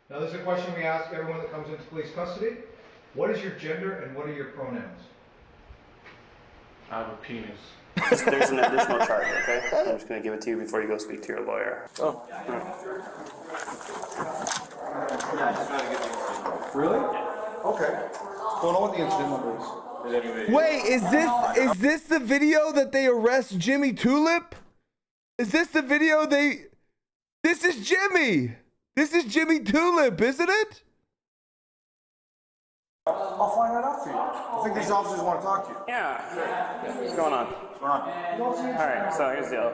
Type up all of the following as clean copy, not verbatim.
Now this is a question we ask everyone that comes into police custody. What is your gender and what are your pronouns? I have a penis. There's an additional charge, okay? I'm just going to give it to you before you go speak to your lawyer. Oh. Really? Okay. Don't know what the incident number is. Wait, is this the video that they arrest JimmyTulip? Is this the video they... This is Jimmy! This is JimmyTulip, isn't it? I'll find that out for you. I think these officers want to talk to you. Yeah. What's going on? What's going on? Alright, so here's the deal.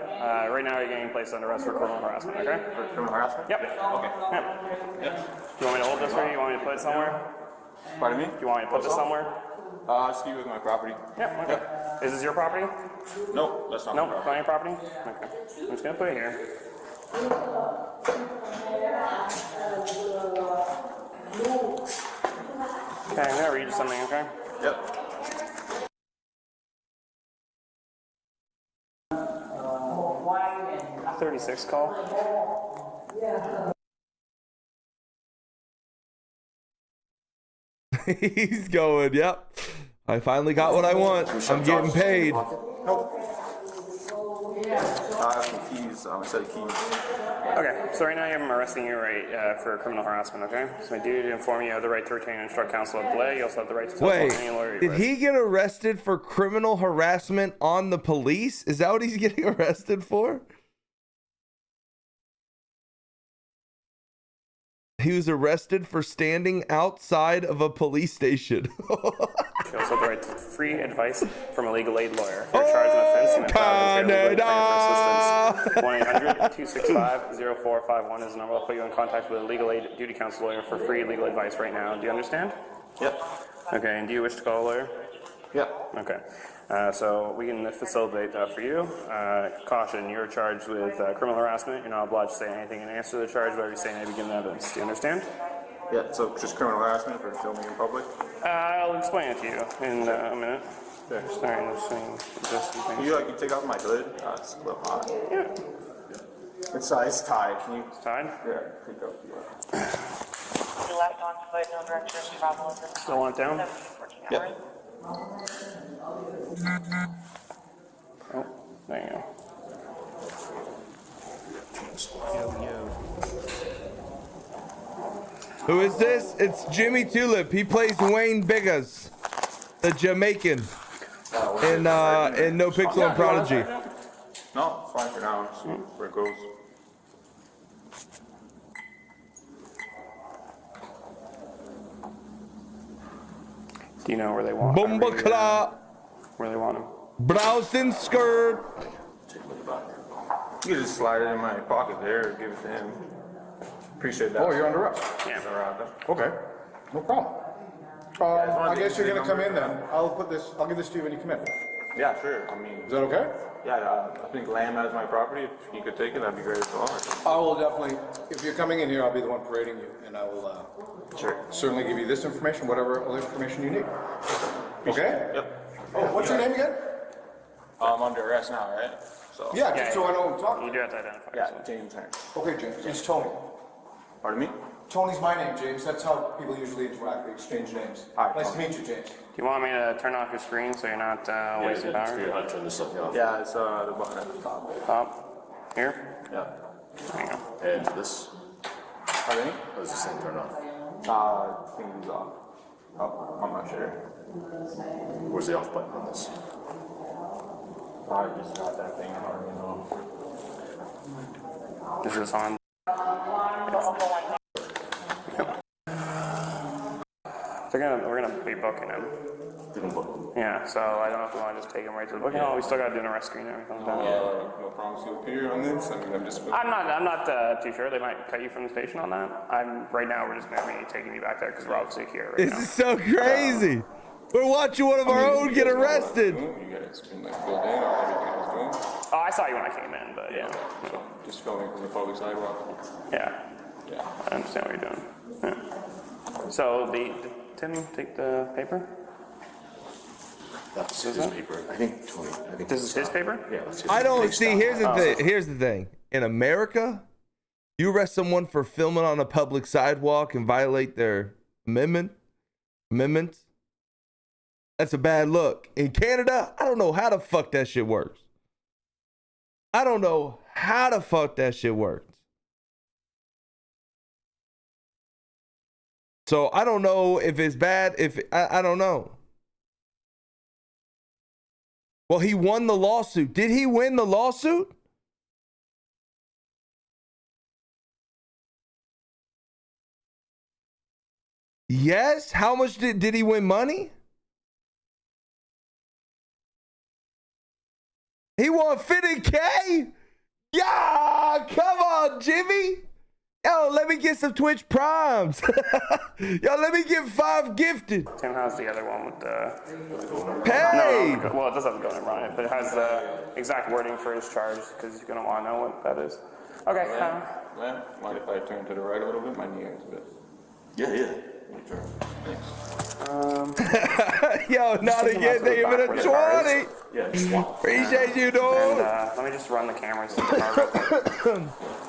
Right now you're getting placed under arrest for criminal harassment, okay? For criminal harassment? Yep. Okay. Yep. Do you want me to hold this for you? You want me to put it somewhere? Pardon me? Do you want me to put this somewhere? Ski with my property. Yep, okay. Is this your property? No, that's not my Nope, property. not your property? Okay. I'm just gonna put it here. Okay, I'm gonna read you something, okay? Yep. A 36 call. He's going, yep. I finally got what I want. I'm getting paid. Nope. I have some keys, a set of keys. Okay, so right now I'm arresting you right for criminal harassment, okay? So my duty to inform you have the right to retain and instruct counsel of delay. You also have the right to telephone any lawyer you Did wish. he get arrested for criminal harassment on the police? Is that what he's getting arrested for? He was arrested for standing outside of a police station. You also have the right to free advice from a legal aid lawyer. If you're charged an offense and entitled to legal aid for assistance, 1-800-265-0451 is the number. I'll put you in contact with a legal aid duty counsel lawyer for free legal advice right now. Do you understand? Yep. Okay, and do you wish to call a lawyer? Yep. Okay, so we can facilitate that for you. Caution, you're charged with criminal harassment. You're not obliged to say anything in answer to the charge, but you're saying may be given evidence. Do you understand? Yeah, so just criminal harassment for filming in public? I'll explain it to you in a minute. There. Sorry, I'm just saying just some things. You take off my hood? It's a little hot. Yeah, It's tied. Can you? it's tied. Yeah, take off the You left on foot, no direction of travel at this time. Still want it down? 14 Yep. hours. Oh, there you go. Who is this? It's JimmyTulip. He plays Wayne Biggas, the Jamaican, in NoPixel and Prodigy. No, it's fine for now. See where it goes. Do you know where they want? Bomba Cla, Where they want him? Browsing skirt. You can just slide it in my pocket there and give it to him. Appreciate that. Oh, you're under arrest? Yeah. Okay, no problem. I guess you're gonna come in then. I'll give this to you when you come in. Is Yeah, sure. I mean, that okay? yeah, I think land as my property. If you could take it, that'd be great as well. I will definitely, if you're coming in here, I'll be the one parading you, and I will certainly give you this information, whatever other information you need. Okay? Yep. Oh, what's your name again? I'm under arrest now, right? So. Yeah, just so I know what I'm talking You do have to identify Yeah, yourself. James Henry. about. Okay, James, it's Tony. Pardon me? Tony's my name, James. That's how people usually interact. They exchange names. All right, Nice to Tony. meet you, James. Do you want me to turn off your screen so you're not wasting power? Yeah, it's the button at the top. Top. Here? Yeah. There you go. And this, Pardon me? how does this thing turn off? I think it's off. Oh, I'm not sure. Where's the off button on this? I just got that thing. I don't really know. Is this on? We're gonna be booking him. Didn't book. Yeah, so I don't know if we want to just take him right to the booking hall. We still gotta do an arrest screen and everything. No promise to appear on this. I mean, I'm just. I'm not too sure. They might cut you from the station on that. Right now we're just gonna be taking you back there because we're obviously here right This now. is so crazy. We're watching one of our own get arrested. You guys been like filled in on everything I was doing. Oh, I saw you when I came in, but yeah. So just filming from the public sidewalk. Yeah, Yeah. I understand what you're doing. Yeah. So did Tim take the paper? That's his paper. I think Tony. I think This is his paper? Yeah, that's his. I don't see. Here's the thing. In America, You arrest someone for filming on a public sidewalk and violate their amendments. That's a bad look. In Canada, I don't know how the fuck that shit works. I don't know how the fuck that shit works. So I don't know if it's bad. I don't know. Well, he won the lawsuit. Did he win the lawsuit? Yes. How much did he win money? He won 50K? Yeah, come on, Jimmy. Yo, let me get some Twitch primes. Yo, let me get 5 gifted. Tim has the other one with the... Hey! No, well, it does have the government on it, but it has the exact wording for his charge, because you're going to want to know what that is. Okay. Len, mind if I turn to the right a little bit? My knee hurts a bit. Yeah. Sure. Thanks. Yo, not again. They give it a 20. Yeah, just walk. Appreciate you, dude. And let me just run the cameras.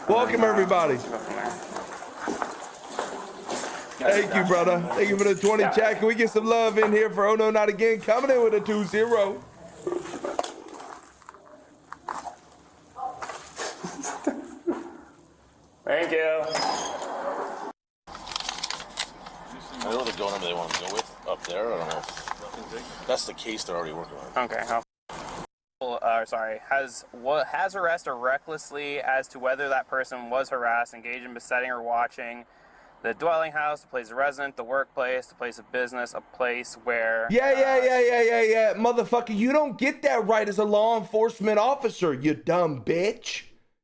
Welcome, everybody. Thank you, brother. Thank you for the 20 chat. Can we get some love in here for Oh No Not Again coming in with a 2-0? Thank you. I know the door number they want to go with up there. I don't know if that's the case they're already working on. Okay. Has harassed or recklessly as to whether that person was harassed, engaged in besetting or watching the dwelling house, the place of residence, the workplace, the place of business, a place where... Yeah. Motherfucker, you don't get that right as a law enforcement officer, you dumb bitch.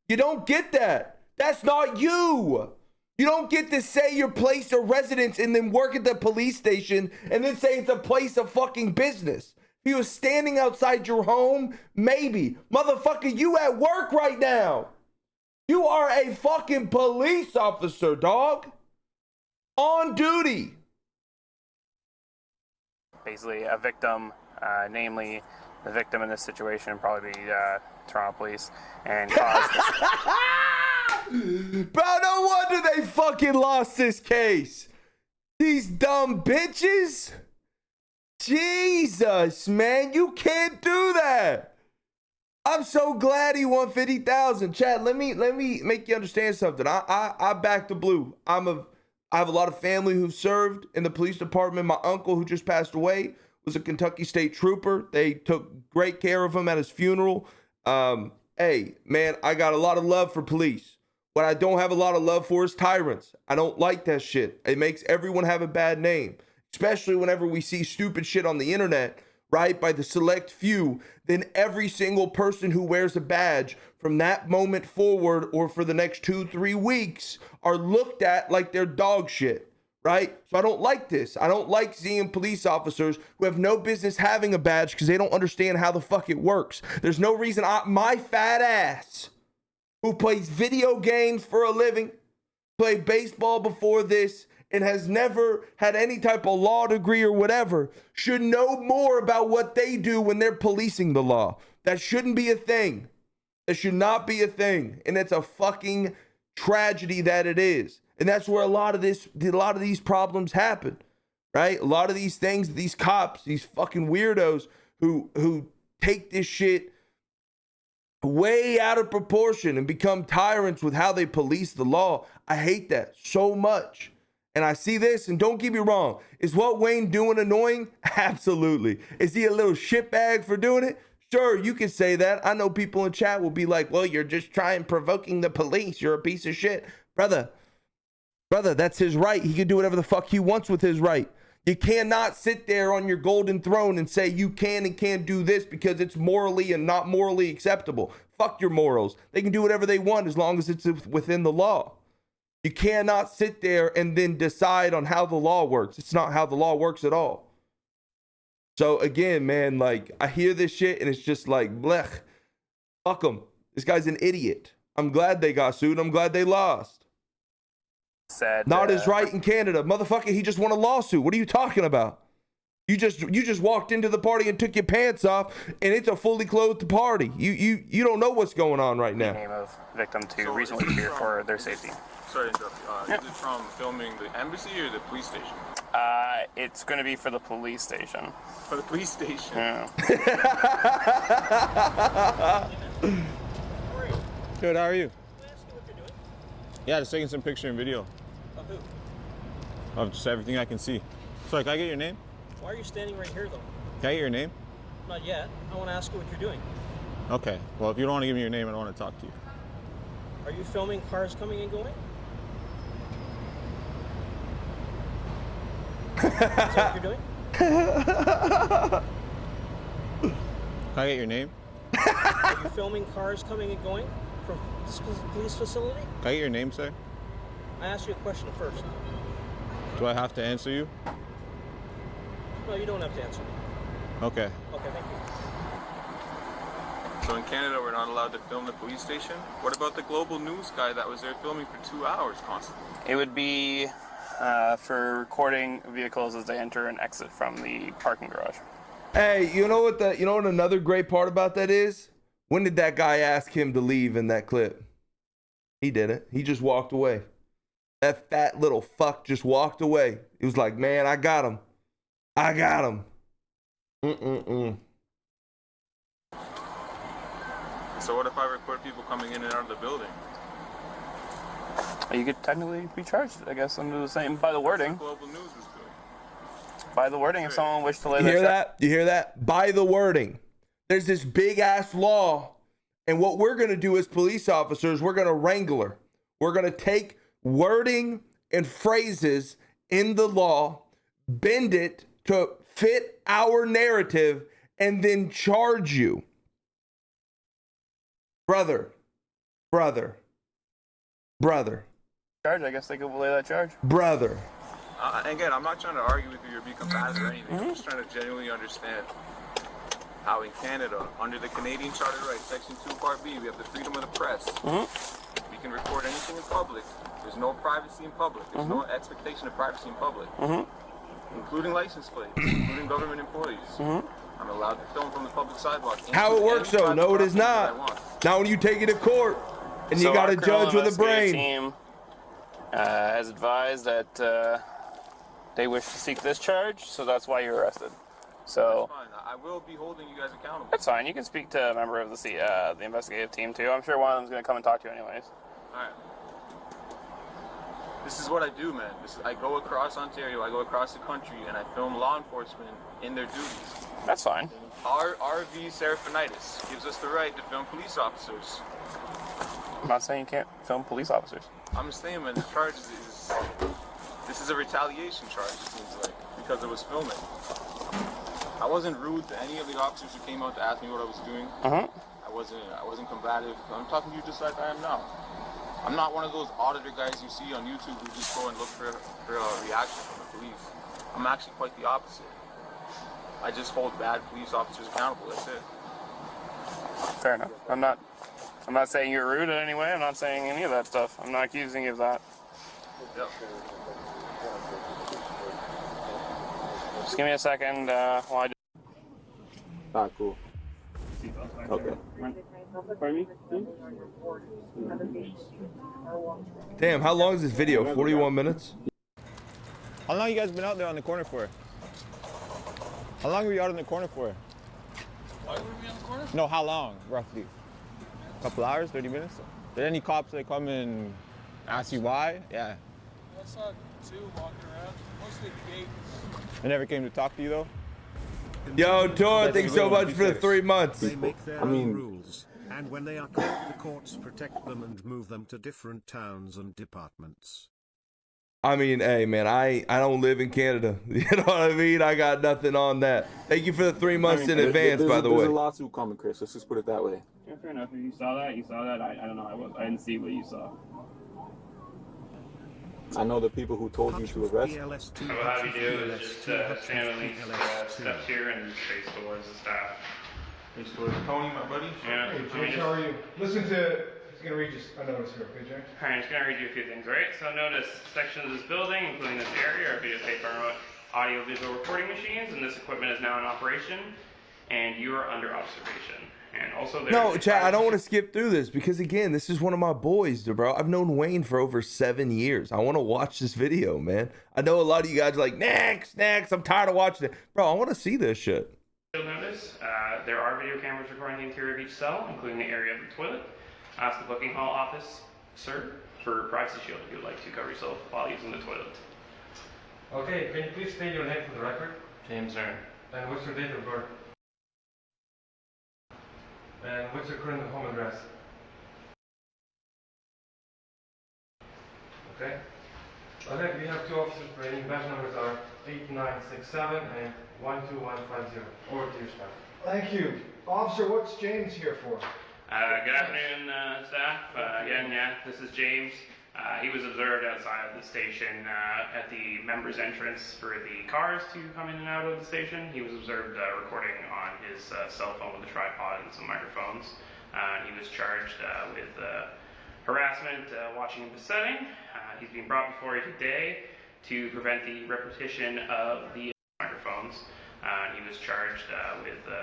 You don't get that. That's not you. You don't get to say your place of residence and then work at the police station and then say it's a place of fucking business. If he was standing outside your home, maybe. Motherfucker, you at work right now. You are a fucking police officer, dog. On duty. Basically, a victim, namely the victim in this situation, would probably be Toronto Police, and caused... Bro, no wonder they fucking lost this case. These dumb bitches. Jesus, man, you can't do that. I'm so glad he won 50,000. Chad, let me make you understand something. I back the blue. I have a lot of family who served in the police department. My uncle, who just passed away, was a Kentucky State Trooper. They took great care of him at his funeral. Hey, man, I got a lot of love for police. What I don't have a lot of love for is tyrants. I don't like that shit. It makes everyone have a bad name, especially whenever we see stupid shit on the internet, right, by the select few. Then every single person who wears a badge from that moment forward or for the next 2-3 weeks are looked at like they're dog shit, right? So I don't like this. I don't like seeing police officers who have no business having a badge because they don't understand how the fuck it works. There's no reason my fat ass, who plays video games for a living, played baseball before this, and has never had any type of law degree or whatever, should know more about what they do when they're policing the law. That shouldn't be a thing. It should not be a thing. And it's a fucking tragedy that it is. And that's where a lot of these problems happen, right? A lot of these things, these cops, these fucking weirdos who take this shit way out of proportion and become tyrants with how they police the law. I hate that so much. And I see this, and don't get me wrong, is what Wayne doing annoying? Absolutely. Is he a little shitbag for doing it? Sure, you can say that. I know people in chat will be like, well, you're just provoking the police. You're a piece of shit. Brother, that's his right. He can do whatever the fuck he wants with his right. You cannot sit there on your golden throne and say you can and can't do this because it's morally and not morally acceptable. Fuck your morals. They can do whatever they want as long as it's within the law. You cannot sit there and then decide on how the law works. It's not how the law works at all. So again, man, like I hear this shit and it's just like, blech, fuck him. This guy's an idiot. I'm glad they got sued. I'm glad they lost. Said, not his right in Canada. Motherfucker, he just won a lawsuit. What are you talking about? You just walked into the party and took your pants off, and it's a fully clothed party. You don't know what's going on right now. Name of victim to reasonably fear for their safety. Sorry to interrupt you. Is it from filming the embassy or the police station? It's going to be for the police station. For the police station? Yeah. Good, how are you? Yeah, just taking some picture and video. Of who? Of just everything I can see. Sorry, can I get your name? Why are you standing right here, though? Can I get your name? Not yet. I want to ask you what you're doing. Okay, well, if you don't want to give me your name, I don't want to talk to you. Are you filming cars coming and going? Is that what you're doing? Can I get your name? Are you filming cars coming and going from this police facility? Can I get your name, sir? I asked you a question first. Do I have to answer you? No, you don't have to answer me. Okay. Okay, thank you. So in Canada, we're not allowed to film the police station? What about the global news guy that was there filming for 2 hours constantly? It would be for recording vehicles as they enter and exit from the parking garage. Hey, you know what another great part about that is? When did that guy ask him to leave in that clip? He didn't. He just walked away. That fat little fuck just walked away. He was like, man, I got him. I got him. So what if I record people coming in and out of the building? You could technically be charged, I guess, under the same, by the wording. That's what global news was doing. By the wording, if someone wished to lay You their hear that? You hear that? By the wording. There's this big ass law. And what we're going to do as police officers, we're going to wrangle her. We're going to take wording and phrases in the law, bend it to fit our narrative, and then charge you. Brother. charge, I guess they could lay that charge. Brother. Again, I'm not trying to argue with you or be combative or anything. I'm just trying to genuinely understand how in Canada, under the Canadian Charter of Rights, Section 2, Part B, we have the freedom of the press. We can record anything in public. There's no privacy in public. There's no expectation of privacy in public, including license plates, including government employees. I'm allowed to film from the public sidewalk. How it works though? No, it is not. Now when you take it to court and you got a judge with a brain. Team has advised that they wish to seek this charge, so that's why you're arrested. So that's fine. I will be holding you guys accountable. That's fine. You can speak to a member of the investigative team too. I'm sure one of them's going to come and talk to you anyways. All right. This is what I do, man. I go across Ontario, I go across the country, and I film law enforcement in their duties. That's fine. Our RV Seraphinitis gives us the right to film police officers. I'm not saying you can't film police officers. I'm just saying, man, the charge this is a retaliation charge, it seems like, because it was filming. I wasn't rude to any of the officers who came out to ask me what I was doing. I wasn't combative. I'm talking to you just like I am now. I'm not one of those auditor guys you see on YouTube who just go and look for a reaction from the police. I'm actually quite the opposite. I just hold bad police officers accountable, that's it. Fair enough. I'm not saying you're rude in any way. I'm not saying any of that stuff. I'm not accusing you of that. Yep. Just give me a second while I just... Cool. Okay. Pardon me? Damn, how long is this video? 41 minutes? How long you guys been out there on the corner for? How long were you out on the corner for? Why were we on the corner? No, how long, roughly? A couple hours, 30 minutes? Did any cops that come and ask you why? Yeah. I saw two walking around, mostly at the gate. They never came to talk to you though? Yo, Tor, thanks so much for the 3 months. They make their own rules, and when they are caught, the courts protect them and move them to different towns and departments. I mean, hey, man, I don't live in Canada. You know what I mean? I got nothing on that. Thank you for the 3 months in advance, by the way. There's a lawsuit coming, Chris. Let's just put it that way. Yeah, fair enough. If you saw that, you saw that. I don't know. I didn't see what you saw. I know the people who told you to arrest. What we'll have you do is just stand at least steps here and face towards the staff. Face towards Tony, my buddy. Yeah. Hey, Jay, how are you? Listen to, he's going to read you a notice here, okay, Jay? Alright, I'm just going to read you a few things, right? So notice sections of this building, including this area, are being paid for audio-visual recording machines, and this equipment is now in operation, and you are under observation. And also, No, chat, I don't want to skip through this because, again, this is one of my boys, bro. I've known Wayne for over 7 years. I want to watch this video, man. I know a lot of you guys are like, next. I'm tired of watching it. Bro, I want to see this shit. You'll notice there are video cameras recording the interior of each cell, including the area of the toilet. Ask the booking hall office, sir, for privacy shield if you would like to cover yourself while using the toilet. Okay, can you please state your name for the record? James Zern. And what's your date of birth? And what's your current home address? Okay. Okay, we have 2 officers operating. Badge numbers are 8967 and 12150. Over to you, staff. Thank you. Officer, what's James here for? Good afternoon, staff. Again, this is James. He was observed outside of the station at the members' entrance for the cars to come in and out of the station. He was observed recording on his cell phone with a tripod and some microphones. He was charged with harassment, watching and besetting. He's being brought before you today to prevent the repetition of the microphones. He was charged with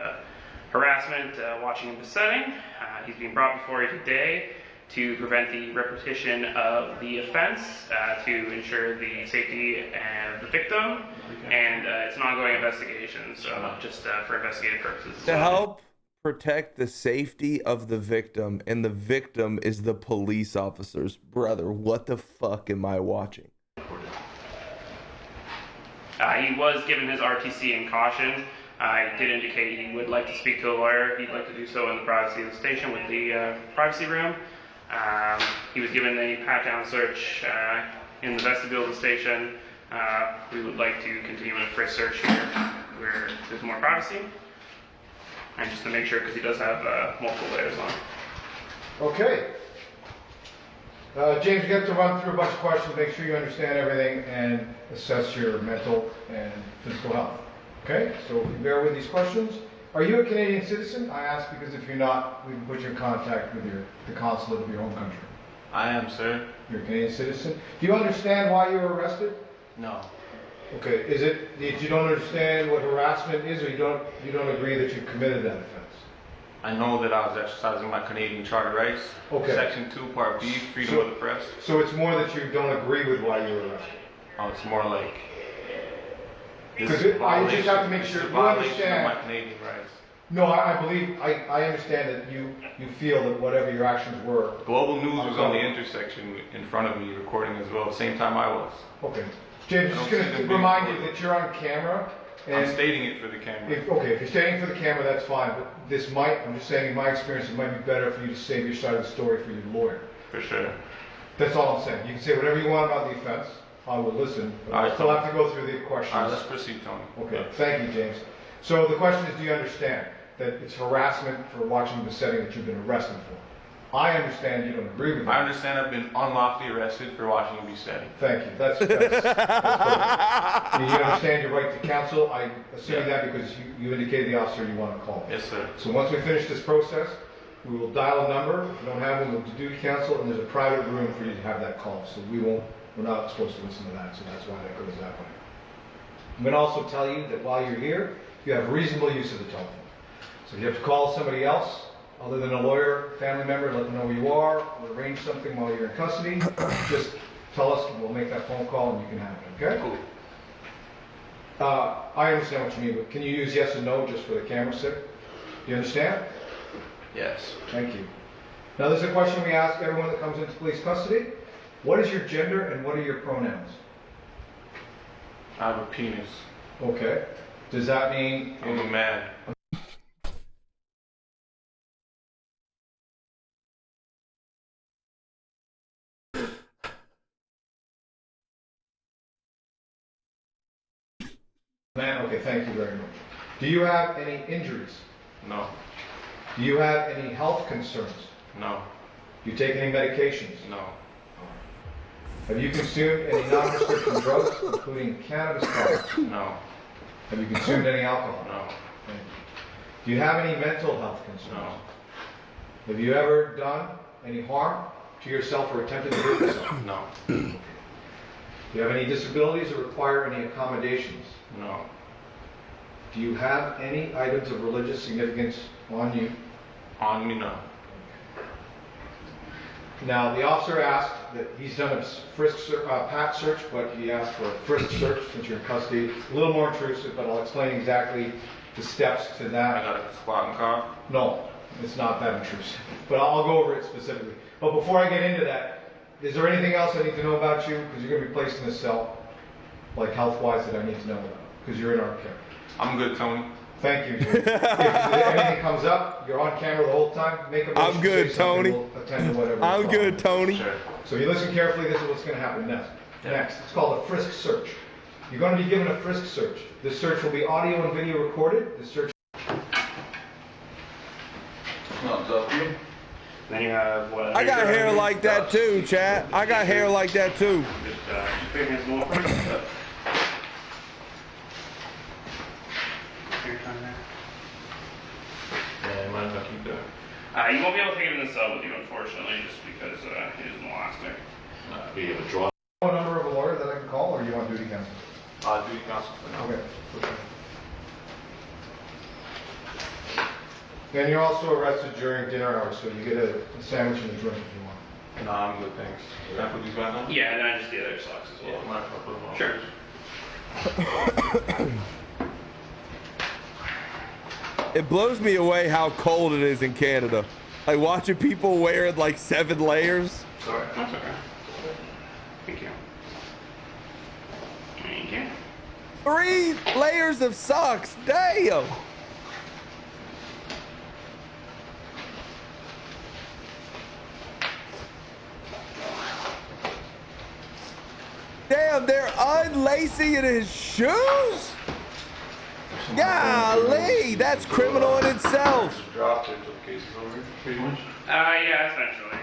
harassment, watching and besetting. He's being brought before you today to prevent the repetition of the offense, to ensure the safety of the victim, and it's an ongoing investigation, so just for investigative purposes. To help protect the safety of the victim, and the victim is the police officers. Brother, what the fuck am I watching? He was given his RTC and caution. He did indicate he would like to speak to a lawyer. He'd like to do so in the privacy of the station with the privacy room. He was given a pat-down search in the vestibule of the station. We would like to continue with a frisk search here where there's more privacy. And just to make sure, because he does have multiple layers on. Okay. James, you have to run through a bunch of questions, make sure you understand everything, and assess your mental and physical health. Okay? So if you bear with these questions. Are you a Canadian citizen? I ask because if you're not, we can put you in contact with the consulate of your home country. I am, sir. You're a Canadian citizen. Do you understand why you were arrested? No. Okay. Is it that you don't understand what harassment is, or you don't agree that you committed that offense? I know that I was exercising my Canadian Charter rights. Okay. Section 2, Part B, freedom of the press. So it's more that you don't agree with why you were arrested? Oh, it's more like... Because I just have to make sure you understand. My Canadian rights. No, I believe, I understand that you feel that whatever your actions were. Global News was on the intersection in front of me recording as well, at the same time I was. Okay. James, just going to remind you that you're on camera. And I'm stating it for the camera. If you're stating for the camera, that's fine. But this might, I'm just saying in my experience, it might be better for you to save your side of the story for your lawyer. For sure. That's all I'm saying. You can say whatever you want about the offense. I will listen, but I still have to go through the questions. All right, let's proceed, Tony. Okay, thank you, James. So the question is, do you understand that it's harassment for watching the setting that you've been arrested for? I understand you don't agree with that. I understand I've been unlawfully arrested for watching me setting. Thank you. That's perfect. You understand your right to counsel. I assume that because you indicated the officer you want to call. Yes, sir. So once we finish this process, we will dial a number. If you don't have one, we'll do counsel, and there's a private room for you to have that call. So we're not supposed to listen to that, so that's why that goes that way. I'm going to also tell you that while you're here, you have reasonable use of the telephone. So if you have to call somebody else, other than a lawyer, family member, let them know where you are, or arrange something while you're in custody, just tell us and we'll make that phone call and you can have it, okay? Cool. I understand what you mean, but can you use yes and no just for the camera's sake? Do you understand? Yes. Thank you. Now there's a question we ask everyone that comes into police custody. What is your gender and what are your pronouns? I have a penis. Okay. Does that mean... I'm a man. Man, okay, thank you very much. Do you have any injuries? No. Do you have any health concerns? No. Do you take any medications? No. Have you consumed any non-prescription drugs, including cannabis products? No. Have you consumed any alcohol? No. Thank you. Do you have any mental health concerns? No. Have you ever done any harm to yourself or attempted to hurt yourself? No. Do you have any disabilities or require any accommodations? No. Do you have any items of religious significance on you? On me, no. Now, the officer asked that he's done a pat search, but he asked for a frisk search since you're in custody. A little more intrusive, but I'll explain exactly the steps to that. I got a squat and cough? No, it's not that intrusive, but I'll go over it specifically. But before I get into that, is there anything else I need to know about you? Because you're going to be placed in this cell, like health-wise, that I need to know about, because you're in our care. I'm good, Tony. Thank you, Jimmy. If anything comes up, you're on camera the whole time, make a motion. I'm good, say something, Tony. We'll attend to whatever. I'm good, Tony. Sure. So you listen carefully, this is what's going to happen next. Next, it's called a frisk search. You're going to be given a frisk search. This search will be audio and video recorded. This search. Then you have what? I got hair like that too, chat. I got hair like that too. Yeah, might as well keep that. You won't be able to take him in the cell with you, unfortunately, just because he is an elastic. Do you have a draw? A number of a lawyer that I can call, or you want duty counsel? Duty counsel for now. Okay. And you're also arrested during dinner hours, so you get a sandwich and a drink if you want. No, I'm good, thanks. Can I put these back on? Yeah, and then I just the other socks as well. Yeah, might as well put them on. Sure. It blows me away how cold it is in Canada. Like watching people wearing like 7 layers. Sorry. That's okay. Thank you. Thank you. 3 layers of socks. Damn. Damn, they're unlacing in his shoes? Golly, that's criminal in itself. Just dropped it until the case is over, pretty much. Yeah, essentially.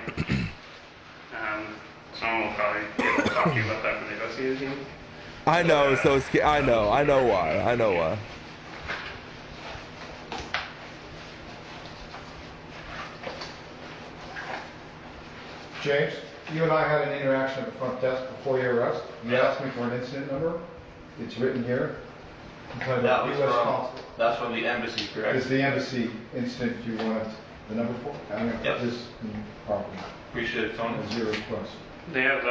Someone will probably be able to talk to you about that when they go see his team. I know, so it's, I know why. James, you and I had an interaction at the front desk before your arrest. You asked me for an incident number. It's written here. That's from the embassy, correct? It's the embassy incident you wanted the number for. I'm going to put this in properly. Appreciate it, Tony. As your request. They have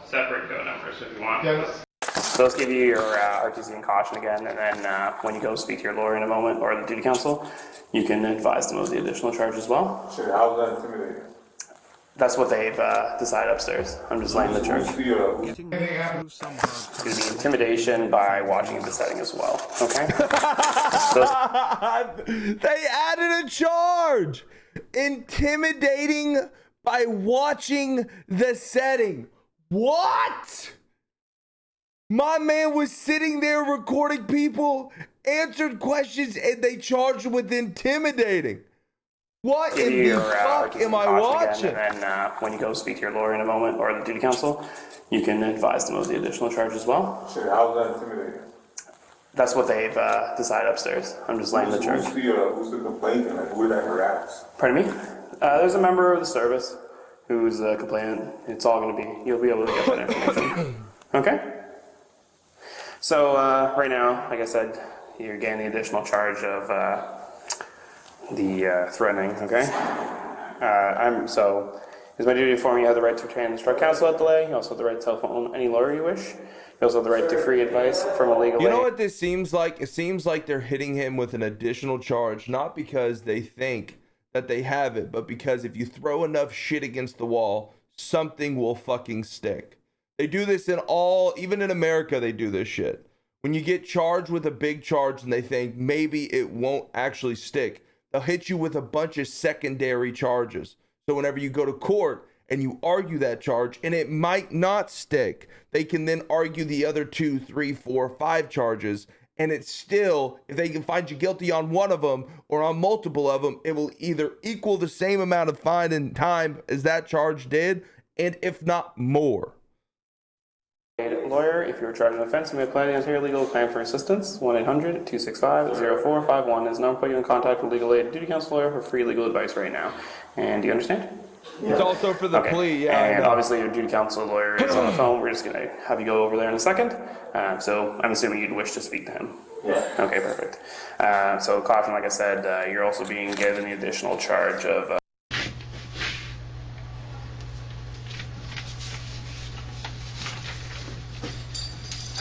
separate go numbers if you want. Yeah, So let's give you your RTC and caution again, and then when you go speak to your lawyer in a moment, or the duty counsel, you can advise them of the additional charge as well. Sure, how's that intimidating? That's what they've decided upstairs. I'm just laying the charge. It's Getting through some hard going to be intimidation by watching the setting as well, okay? They added a charge. Intimidating by watching the setting. What? My man was sitting there recording people, answered questions, and they charged him with intimidating. What in the fuck am I watching? Again, and then when you go speak to your lawyer in a moment, or the duty counsel, you can advise them of the additional charge as well. Sure, how's that intimidating? That's what they've decided upstairs. I'm just laying the charge. Who's the complainant? Like, who that harass? Pardon me? There's a member of the service who's a complainant. It's all going to be, you'll be able to get that information. Okay? So right now, like I said, you're getting the additional charge of the threatening, okay? So it's my duty to inform you have the right to retain and instruct counsel at delay. You also have the right to telephone any lawyer you wish. You also have the right to free advice from a legal aid. You know what this seems like? It seems like they're hitting him with an additional charge, not because they think that they have it, but because if you throw enough shit against the wall, something will fucking stick. They do this even in America, they do this shit. When you get charged with a big charge and they think maybe it won't actually stick, they'll hit you with a bunch of secondary charges. So whenever you go to court and you argue that charge and it might not stick, they can then argue the other 2, 3, 4, 5 charges. And it's still, if they can find you guilty on one of them or on multiple of them, it will either equal the same amount of fine and time as that charge did, and if not more. Lawyer, if you're charged an offense and may apply to answer your legal claim for assistance, 1-800-265-0451 is the number to put you in contact with legal aid and duty counsel lawyer for free legal advice right now. And do you understand? It's also for the plea, yeah. And obviously your due counsel lawyer is on the phone. We're just going to have you go over there in a second. So I'm assuming you'd wish to speak to him. Yeah. Okay, perfect. So caution, like I said, you're also being given the additional charge of...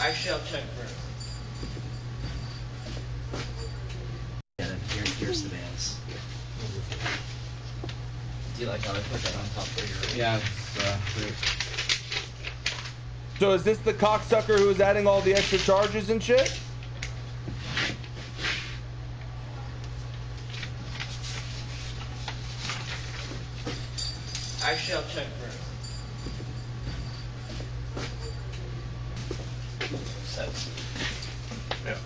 Actually, I'll check first. Yeah, here's the nails. Do you like how I put that on top of your... Yeah, great. So is this the cocksucker who is adding all the extra charges and shit? Actually, I'll check first. Yeah.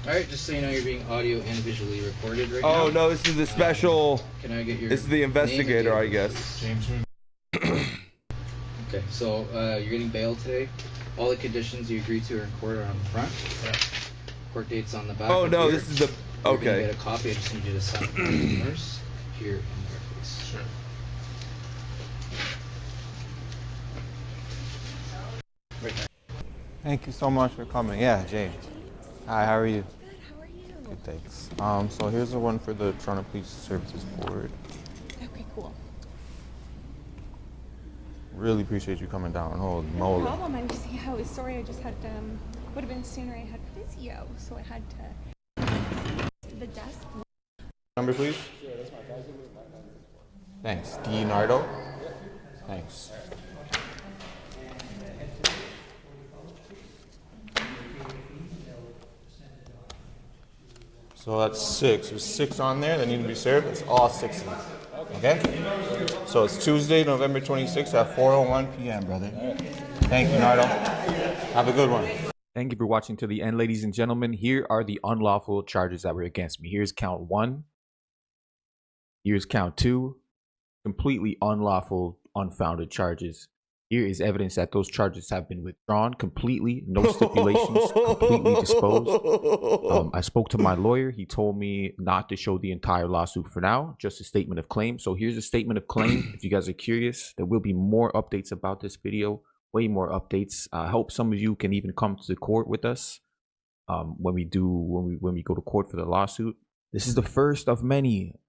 Alright, just so you know, you're being audio and visually recorded right now. Oh no, this is the special. Can I get your This is the investigator, I guess. James. Okay, so you're getting bail today. All the conditions you agreed to are in court are on the front. Yeah. Court date's on the back. Oh no, here. this is the. You're Okay. gonna get a copy. I just need you to sign the nurse here and there, please. Sure. Right there. Thank you so much for coming. Yeah, James. Hi, how are you? Good, how are you? Good, thanks. So here's the one for the Toronto Police Services Board. Okay, cool. Really appreciate you coming down. Holy No moly. problem. I'm just, yeah, I was sorry. I just had, would have been sooner. I had physio, so I had to the desk. Number, please? Yeah, that's my guy's number. Thanks. D. Nardo? Thanks. So that's 6. There's 6 on there that need to be served. That's all 6. Okay? So it's Tuesday, November 26th at 4:01 p.m., brother. Thank you, Nardo. Have a good one. Thank you for watching to the end, ladies and gentlemen. Here are the unlawful charges that were against me. Here's count 1. Here's count 2. Completely unlawful, unfounded charges. Here is evidence that those charges have been withdrawn completely, no stipulations, completely disposed. I spoke to my lawyer. He told me not to show the entire lawsuit for now, just a statement of claim. So here's a statement of claim. If you guys are curious, there will be more updates about this video, way more updates. I hope some of you can even come to the court with us when we go to court for the lawsuit. This is the first of many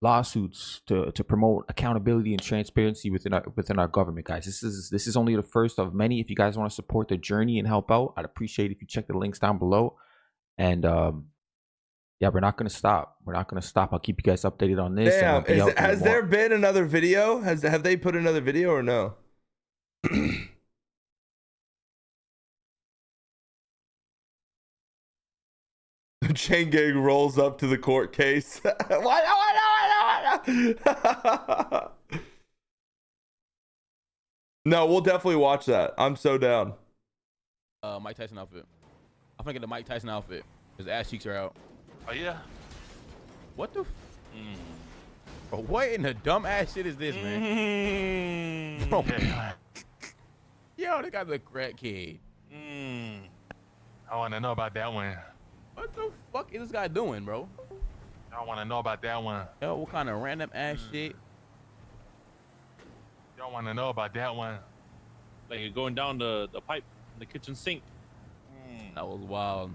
lawsuits to promote accountability and transparency within our government, guys. This is only the first of many. If you guys want to support the journey and help out, I'd appreciate if you check the links down below. And yeah, we're not gonna stop. I'll keep you guys updated on this. Damn, has there been another video? Have they put another video or no? The chain gang rolls up to the court case. Why no. No, we'll definitely watch that. I'm so down. Mike Tyson outfit. I'm gonna get the Mike Tyson outfit. His ass cheeks are out. Oh yeah. What the? Bro, what in the dumb ass shit is this, man? Bro. Yo, they got the crackhead. I want to know about that one. What the fuck is this guy doing, bro? I want to know about that one. Yo, what kind of random ass shit? Y'all want to know about that one. Like you're going down the pipe in the kitchen sink. That was wild.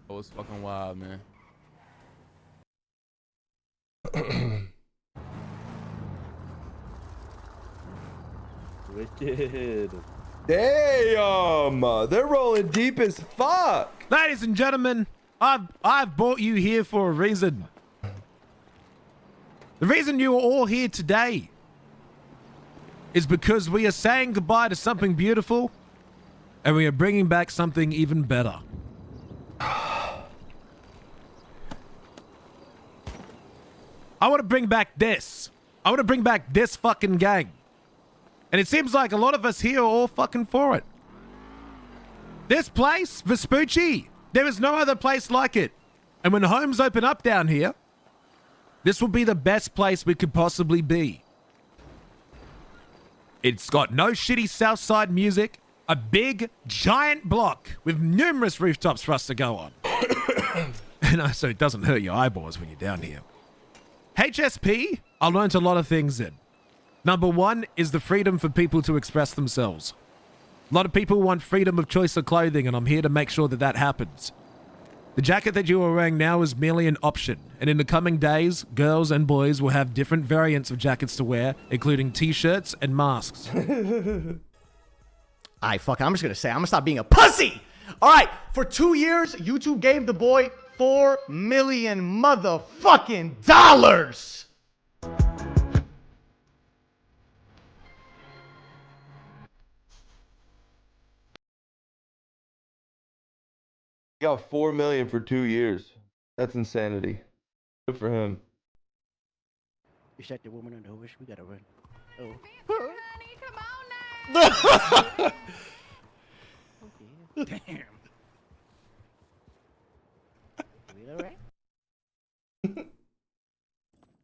That was fucking wild, man. Wicked. Damn, they're rolling deep as fuck. Ladies and gentlemen, I've brought you here for a reason. The reason you are all here today is because we are saying goodbye to something beautiful and we are bringing back something even better. I want to bring back this. I want to bring back this fucking gang. And it seems like a lot of us here are all fucking for it. This place, Vespucci, there is no other place like it. And when homes open up down here, this will be the best place we could possibly be. It's got no shitty Southside music, a big, giant block with numerous rooftops for us to go on. And so it doesn't hurt your eyeballs when you're down here. HSP, I learned a lot of things in. Number one is the freedom for people to express themselves. A lot of people want freedom of choice of clothing, and I'm here to make sure that that happens. The jacket that you are wearing now is merely an option, and in the coming days, girls and boys will have different variants of jackets to wear, including t-shirts and masks. Alright, fuck it. I'm just gonna say, I'm gonna stop being a pussy! Alright, for 2 years, YouTube gave the boy $4 million motherfucking dollars! He got $4 million for 2 years. That's insanity. Good for him. Is that the woman on the horse? We gotta run. Oh. Damn.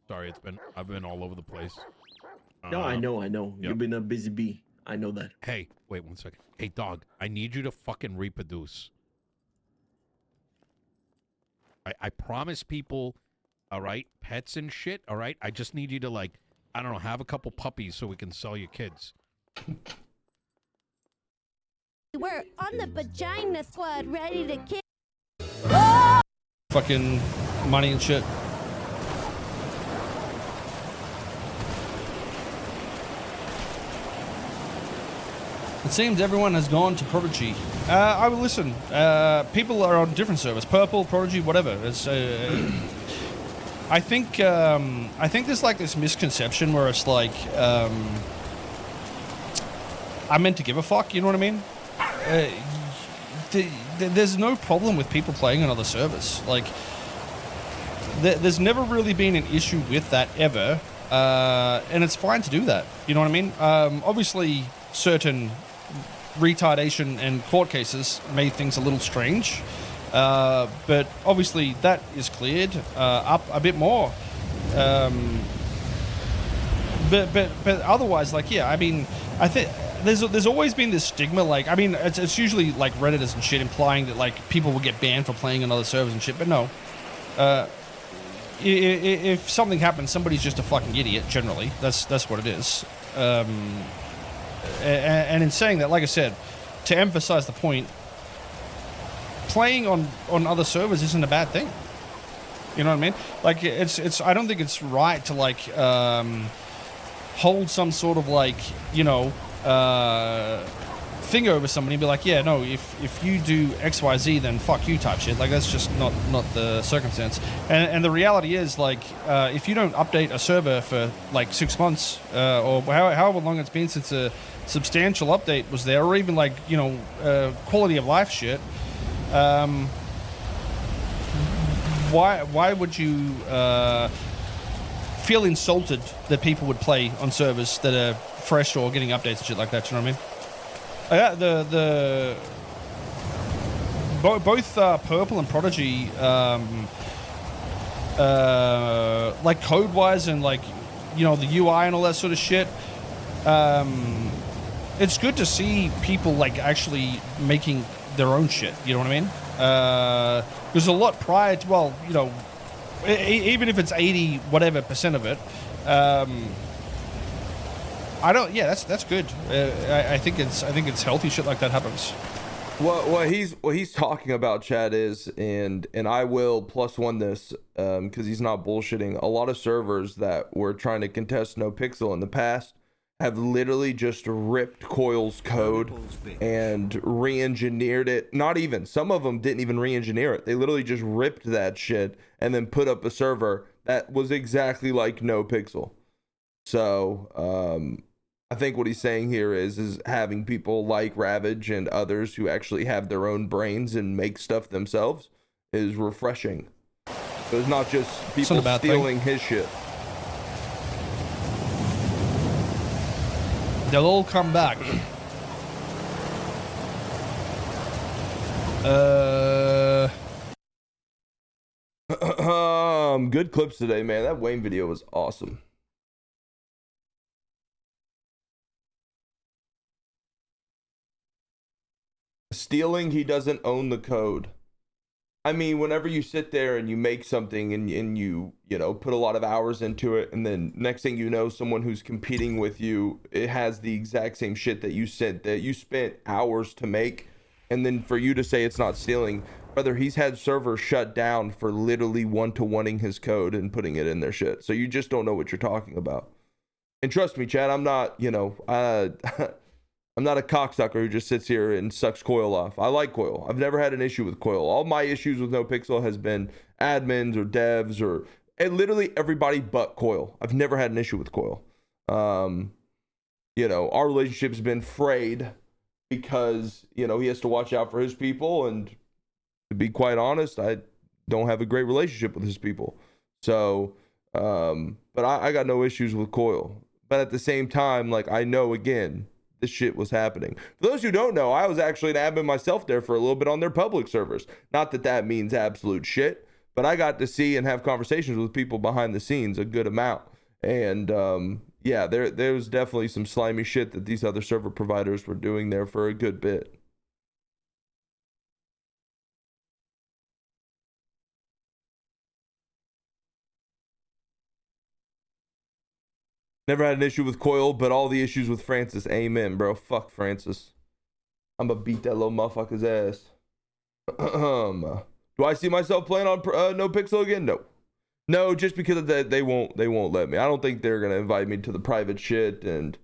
Sorry, I've been all over the place. No, I know. Yep. You've been a busy bee. I know that. Hey, wait 1 second. Hey, dog, I need you to fucking reproduce. I promise people, all right, pets and shit, all right? I just need you to, like, I don't know, have a couple puppies so we can sell your kids. We're on the vagina squad, ready to kill. Fucking money and shit. It seems everyone has gone to Prodigy. I will listen. People are on different servers. Purple, Prodigy, whatever. It's, I think there's like this misconception where it's like, I'm meant to give a fuck, you know what I mean? There's no problem with people playing on other servers. Like, there's never really been an issue with that ever. And it's fine to do that, you know what I mean? Obviously, certain retardation and court cases made things a little strange, but obviously that is cleared up a bit more. But otherwise, like, yeah, I mean, I think there's always been this stigma, like, I mean, it's usually like Redditors and shit implying that like people will get banned for playing on other servers and shit, but no. If something happens, somebody's just a fucking idiot. Generally, that's what it is. And in saying that, like I said, to emphasize the point, playing on other servers isn't a bad thing. You know what I mean? Like, it's I don't think it's right to like hold some sort of like, you know, thing over somebody and be like, yeah, no, if you do XYZ, then fuck you type shit. Like, that's just not the circumstance. And the reality is, like, if you don't update a server for like 6 months or however long it's been since a substantial update was there, or even like, you know, quality of life shit, why would you feel insulted that people would play on servers that are fresh or getting updates and shit like that? You know what I mean? Both Purple and Prodigy, like code-wise and like, you know, the UI and all that sort of shit, it's good to see people like actually making their own shit. You know what I mean? There's a lot prior to, well, you know, even if it's 80 whatever % of it, that's good. I think it's healthy shit like that happens. What he's talking about, Chad, is, and I will +1 this because he's not bullshitting. A lot of servers that were trying to contest NoPixel in the past have literally just ripped Koil's code and re-engineered it. Not even, some of them didn't even re-engineer it. They literally just ripped that shit and then put up a server that was exactly like NoPixel. So I think what he's saying here is having people like Ravage and others who actually have their own brains and make stuff themselves is refreshing. So it's not just people stealing his shit. They'll all come back. Good clips today, man. That Wayne video was awesome. Stealing, he doesn't own the code. I mean, whenever you sit there and you make something and you know, put a lot of hours into it, and then next thing you know, someone who's competing with you, it has the exact same shit that you spent hours to make, and then for you to say it's not stealing, brother, he's had servers shut down for literally one-to-oneing his code and putting it in their shit. So you just don't know what you're talking about. And trust me, Chad, I'm not, you know, I'm not a cocksucker who just sits here and sucks Koil off. I like Koil. I've never had an issue with Koil. All my issues with NoPixel has been admins or devs or literally everybody but Koil. I've never had an issue with Koil. You know, our relationship's been frayed because, you know, he has to watch out for his people, and to be quite honest, I don't have a great relationship with his people. So, but I got no issues with Koil. But at the same time, like, I know, again, this shit was happening. For those who don't know, I was actually an admin myself there for a little bit on their public servers. Not that that means absolute shit, but I got to see and have conversations with people behind the scenes a good amount. And yeah, there was definitely some slimy shit that these other server providers were doing there for a good bit. Never had an issue with Koil, but all the issues with Francis. Amen, bro. Fuck Francis. I'm gonna beat that little motherfucker's ass. Do I see myself playing on NoPixel again? No. No, just because they won't let me. I don't think they're gonna invite me to the private shit, and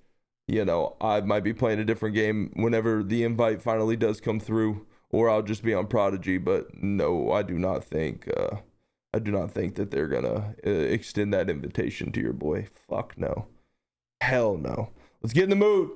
you know, I might be playing a different game whenever the invite finally does come through, or I'll just be on Prodigy. But no, I do not think that they're gonna extend that invitation to your boy. Fuck no. Hell no. Let's get in the mood.